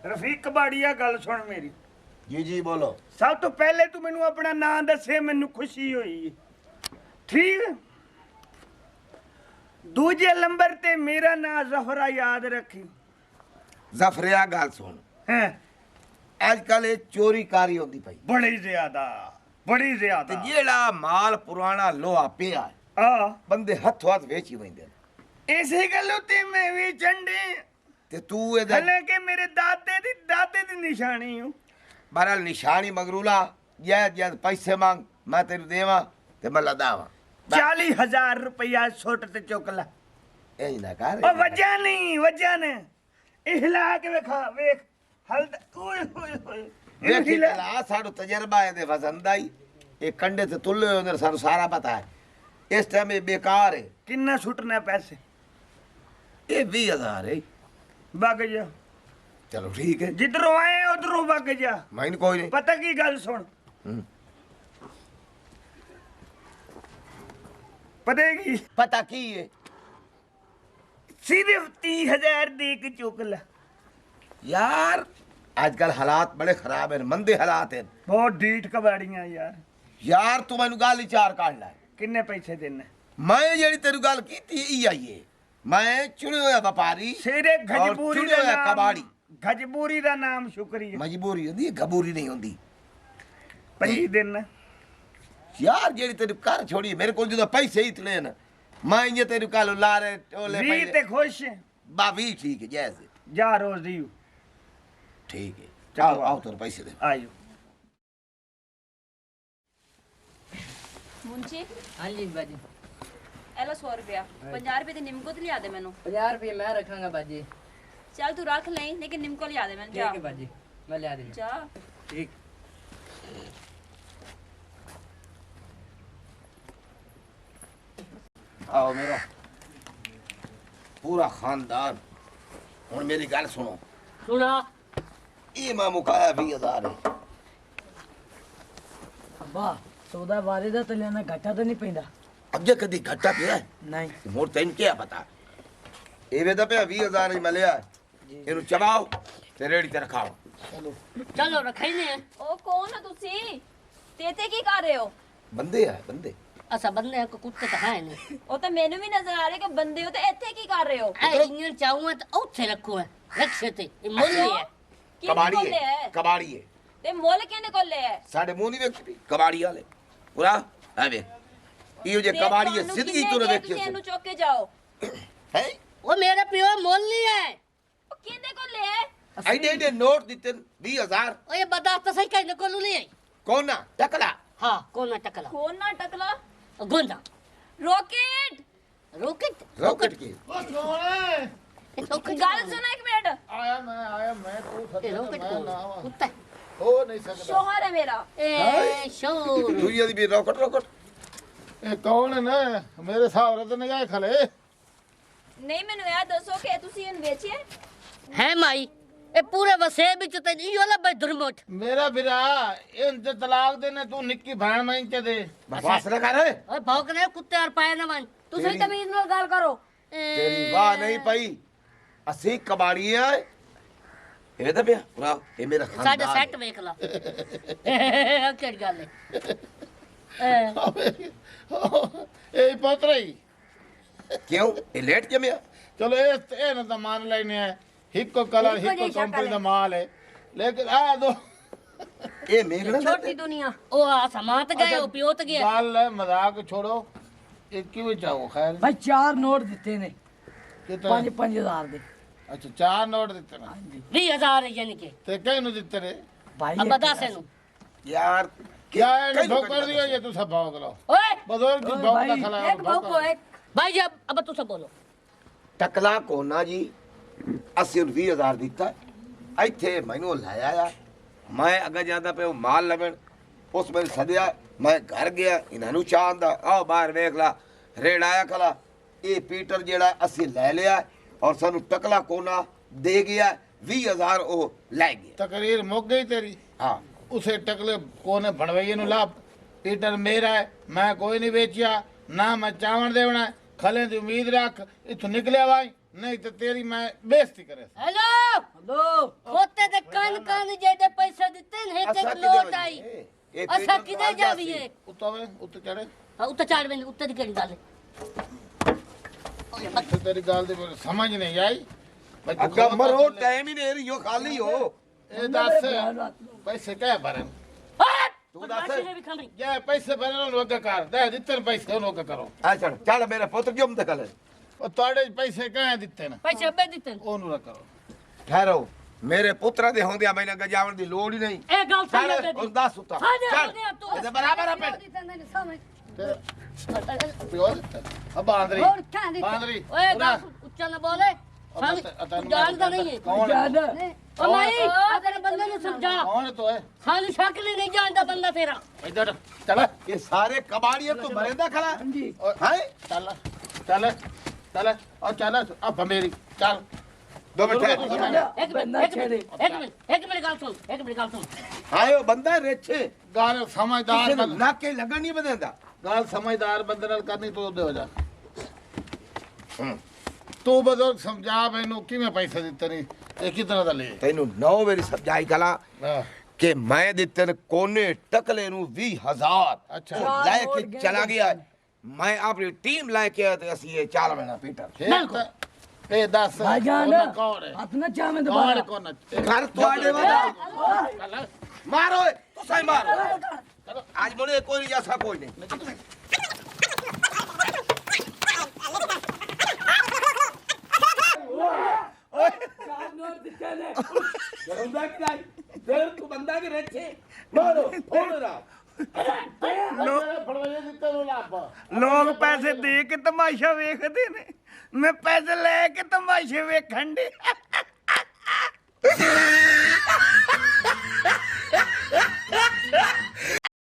रफीक कबाड़िया गल सुन मेरी। जी जी बोलो। सब तो पहले तू मैनू अपना नाम दसे, मैनू खुशी हुई। ठीक। दूजे नंबर ते मेरा नाम जफरा याद रखी। जफरिया गल सुन, हैं आजकल ये चोरी कारी होती पई बड़ी ज्यादा, बड़ी ते ज्यादा। जेड़ा माल पुराना लोहा पिया आ बंदे हथों हथ वेची वेंदे इसे गल ते मैं भी चंडे ते तू एदा हले के मेरे दादे दी निशानी हूं। बहरहाल निशानी मंगरूला जैद पैसे मांग मैं तेरे देवा ते मैं लदावा 40,000 रुपया सुट ते चुक ला। यही ना कर ओ वजह नहीं, वजह ने इहला के वेखा वेख हल ओए होए होए वेखी ला साडो तजर्बा है दे वजन दा ही ये कंडे ते तुल्ले होंदे सानू सारा पता है। इस टाइम ये बेकार है। किन्ना सुटना पैसे? ये 20,000 है। बग जा, चलो ठीक है, जिधरों आए उधरों बग जा। मैं कोई नहीं। पता की गल सुन, पता की पता की है सिर्फ 30,000 दे के चुक ला। यार आजकल हालात बड़े खराब हैं, मंदे हालात हैं बहुत ढीठ कबाड़ियां यार। यार तू मैनू गल ही चार काट ला। किन्ने पैसे देने? मैं जेड़ी तेरी गल कीती ई आई है, मैं चुने होया व्यापारी सिरे और गजबूरी चुने दा होया नाम, कबाड़ी। गजबूरी दा नाम शुक्रिया। मजबूरी होंदी है, गबूरी नहीं होंदी। 25 दिन यार जेड़ी तेरी घर छोड़ी मेरे को जो पैसे ही इतने ना, मैं ये तेरी कल लारे टोले 20 ते खुश है। बावी ठीक है जैसे जा रोज दियो। ठीक है चलो आओ आओ तेरे पैसे दे। आयो। मुंशी हाँ जी बाजी। एलो 100 रुपया 50 रुपए दी निम्को तो लिया दे मैनू। 50 रुपये मैं रखांगा बाजी। चल तू रख ले लेकिन निम्को लिया दे मैनू। ठीक जा है बाजी, मैं लिया दूंगा। जा। ठीक। आओ मेरा पूरा खानदान हुन मेरी गल सुनो। सुना ये मैं मुकाया 20,000 है। अब्बा सौदा बारे दा तो लेना घाटा तो नहीं पैंदा? अगे कदी घाटा पिया है नहीं। मोर तैन क्या पता। एवे दा पे 20,000 ही मिलिया इनु चबाओ ते रेडी ते रखाओ। चलो चलो रखाइने। ओ कौन है तुसी? तेते की कर रहे हो? बंदे है बंदे। असा बंदे को कुत्ते तो है नहीं। ओ तो मेनू भी नजर आ रहे कि बंदे हो, तो इत्थे की कर रहे हो? ऐ इंजन चाहूं तो औथे रखो है रक्षे ते ये मोली है। किने कबाड़ी कोले है है? कबाड़ी है। ते मोल किने कोले है? साडे मुंह नहीं वेखी कबाड़ी वाले पूरा है वे इयो जे कबाड़ी है जिंदगी तो वेखी एनु चौक के जाओ। है। वो मेरा पियो मोली है। ओ किने कोले है? आईडे आईडे नोट दिते 20,000 ओ ये बता तो सही कहने को लुली है। कौन ना टकला हां कौन ना टकला कौन ना टकला? गोंदा रॉकेट। रॉकेट रॉकेट की रॉकेट गल सुनो एक मिनट। आया मैं तू ये रॉकेट कौन कुत्ता हो नहीं सकता। शोहर है मेरा। ए शोर तू ये भी रॉकेट रॉकेट ये कौन है ना मेरे सावरे तो नहीं आए खले। नहीं मैनू यार दसो कि तुसी इन बेचिए? है माई ए पूरे वसे बिच ते इयो ला भाई दुरमोट मेरा बिरा इन ते तलाक देने तू निक्की बहन मैं के दे। बकवास न कर। ओए भौंकने कुत्ते और पाए न मान तू सही तमीज नाल गल करो। तेरी वाह नहीं पई असी कबाड़ी है ये तो पे पूरा ये मेरा साडे खानदान सेट है। वेख ला केड़ गल है ए पुत्र ही क्यों ये लेट जमया चलो ए न तो मान लेने है हिको कलर हिको कंपनी दा माल है लेकिन आ दो ये मेघना छोटी दुनिया। ओ आ समात गए ओ पियोत गया गल है मजाक छोड़ो एक की भी चाहो खैर भाई 4 नोट दिते ने कितना 5,000 दे। अच्छा 4 नोट दिते ना 20,000 यानी के ते कई नु दिते रे भाई अब बता से नु यार क्या है भौक कर दियो ये तू सब भौक लो ओए बदौर की भौक का खला एक भौको एक भाई जी अब तू सब बोलो टकला कोना जी ਅਸੀਂ 20,000 ਦਿੱਤਾ ਇੱਥੇ ਮੈਨੂੰ ਲਾਇਆ ਆ ਮੈਂ ਅੱਗੇ ਜਾਂਦਾ ਪਿਆ ਮਾਲ ਲਵਣ ਉਸ ਵੇਲੇ ਸਦਿਆ ਮੈਂ ਘਰ ਗਿਆ ਇਹਨਾਂ ਨੂੰ ਚਾਹਦਾ ਆਓ ਬਾਹਰ ਵੇਖ ਲਾ ਰੇੜ ਆਇਆ ਖਲਾ ਇਹ ਪੀਟਰ ਜਿਹੜਾ ਅਸੀਂ ਲੈ ਲਿਆ ਔਰ ਸਾਨੂੰ ਟਕਲਾ ਕੋਨਾ ਦੇ ਗਿਆ 20,000 ਉਹ ਲੈ ਗਿਆ तकरीर मुक गई तेरी। ਹਾਂ उसे टकले कोने भड़वैये नु ला पीटर मेरा है मैं कोई नहीं बेचिया ना मैं चावल देवना खले दी उम्मीद रख इथों निकले भाई नहीं तो तेरी मैं बेइज्जती करे हेलो हेलो होते ते कान कान जेडे पैसे दिते ने एक एक नोट आई असा किदे जाविए उतावे उत चढ़े हां उत्ते चाड़ वेंदे उत्ते दी केड़ी गल तो तेरी गाल दी समझ नहीं आई भाई तू अग्गा खुद मरो कर ले। टाइम ही नहीं रही हो खाली हो ए दस पैसे क्या भरन तू दस मासी भी खमरी क्या पैसे भरन लोग कर दे दित्ते पैसे लोग करो आ चल चल मेरे पुत्र क्यों मत कल और तोड़े पैसे क्या दित्ते ना पैसे अबे दिते ओनु करो ठहरो मेरे पुत्र दे होंदे मैंने गजावण दी लोड़ ही नहीं ए गल चल सुन उस दस उता हाँ दे, चल हाँ दे, तू। ये बराबर है पेट प्योर अब बांदरी और क्या दिते बांदरी ओए गल उच्चा ना बोले जानता नहीं है कौन ज्यादा ओ नहीं तेरे बंदे ने समझा कौन तो है साली शक्ल ही नहीं जानता बंदा तेरा इधर चल ये सारे कबाड़िए तो मरेंदा खड़ा जी और है चल चल चल और चल अब मेरी चल 2 मिनट एक मिनट गल सुन आयो बंदा रेछे गाल समझदार किसे बंद नाके लगन नहीं बदेंदा गाल समझदार बंदे नाल करनी तो दे हो जा तू बजुर्ग समझा मैनू किवें पैसे दित्ते नहीं एक ही तरह दा ले ਤੈਨੂੰ 9 ਵਾਰੀ ਸਮਝਾਈ ਕਲਾ हाँ। ਕਿ ਮੈਂ ਦਿੱਤੇ ਨੇ ਕੋਨੇ ਟਕਲੇ ਨੂੰ 20000 ਅੱਛਾ। ਉਹ ਲੈ ਕੇ ਚਲਾ ਗਿਆ ਮੈਂ ਆਪਣੀ ਟੀਮ ਲੈ ਕੇ ਆਇਆ ਤੇ ਅਸੀਂ ਇਹ ਚਾਲ ਬਣਾ ਪੀਟਰ ठीक ए दस भाईजान कौन कौन है अपना चाह में कौन दोबारा कौन ਘਰ ਤੁਹਾਡੇ ਵਾਲਾ चल ਮਾਰੋ ਤੁਸੀਂ ਹੀ ਮਾਰੋ ਅੱਜ ਬੋਲੇ ਕੋਈ ਨਹੀਂ ਐਸਾ ਕੋਈ ਨਹੀਂ नोट दिते ने ਬੰਦਾ ਕਿ ਨਹੀਂ ਫਿਰ ਤੂੰ ਬੰਦਾ ਕਿ ਰਹਿਛੇ ਮਾਰੋ ਫੋੜਾ फड़वाइए दित्ते नु लाभ ਲੋਕ ਪੈਸੇ ਦੇ ਕੇ ਤਮਾਸ਼ਾ ਵੇਖਦੇ ਨੇ ਮੈਂ ਪੈਸੇ ਲੈ ਕੇ ਤਮਾਸ਼ੇ ਵੇਖਣ ਦੇ